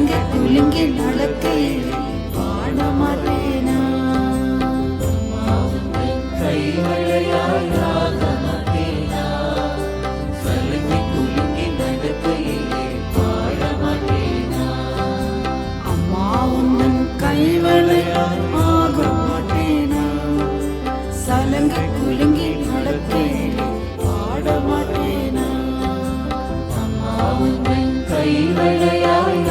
சலங்கி குலுங்கி நடக்கையில் பாட மாட்டேனா? கைவளையாயாக மாட்டேனா? சலங்கி குலுங்கி நடக்கையிலே பாட மாட்டேனா? அம்மா உந்தன் கைவளையாய் ஆக மாட்டேனா? சலங்கி குலுங்கி நடக்கையில் பாட மாட்டேனா? அம்மா உந்தன் கைவளையாயாக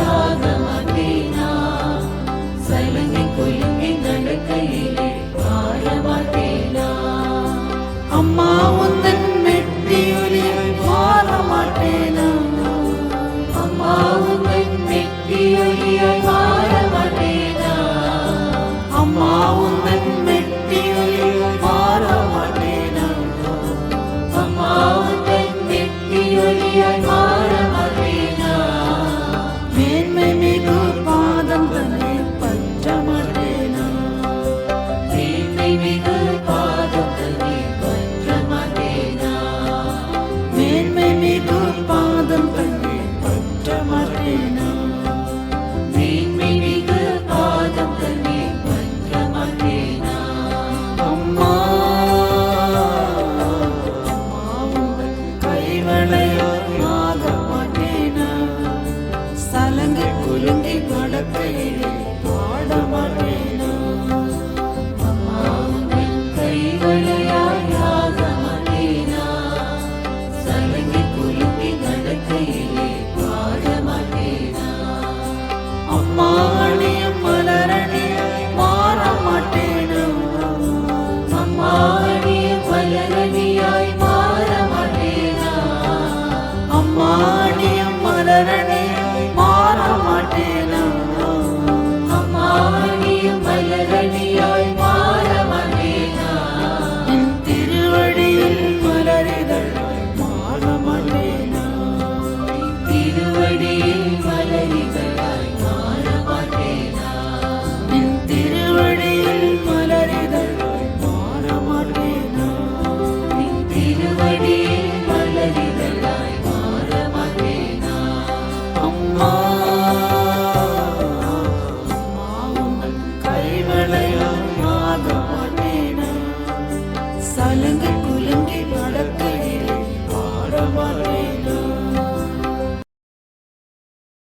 மாட்டேனா? சலங்கி குலுங்கி நடக்கையிலே பாட மாட்டேனா? அம்மா உந்தன் மெட்டியொலியாய் மாற மாட்டேனா? அம்மா உந்தன் மெட்டியொலியாய் மாற மாட்டேனா? அம்மா உந்தன் மெட்டியொலியாய் மாற மாட்டேனா? அம்மா உந்தன் மெட்டியொலியாய் மாற மாட்டேனா? மேன்மை மிகு பாதம் தன்னை பற்ற மாட்டேனா? மேன்மை மிகு பாதம் தன்னை பற்ற மாட்டேனா? மேன்மை மிகு பாதம் தன்னை பற்ற மாட்டேனா? மேன்மை மிகு பாதம் தன்னை பற்ற மாட்டேனா? அம்மா உந்தன் கைவளையாய் ஆக மாட்டேனா? சலங்கி குலுங்கி நடக்கையிலே பாட மாட்டேனா? அம்மா உந்தன் கைவளையாய் ஆக மாட்டேனா? சலங்கி குலுங்கி நடக்கையிலே பாட மாட்டேனா? அம்மா அணியும் மலரணியாய் மாற மாட்டேனா? அம்மா அணியும் மலரணியாய் மாற மாட்டேனா? அம்மா அணியும் மலரணியாய் மாற மாட்டேனா? அம்மா அணியும் மலரணியாய் மாற மாட்டேனா? என் திருவடியில் மலரிதழாய் மாற மாட்டேனா? திருவடியில்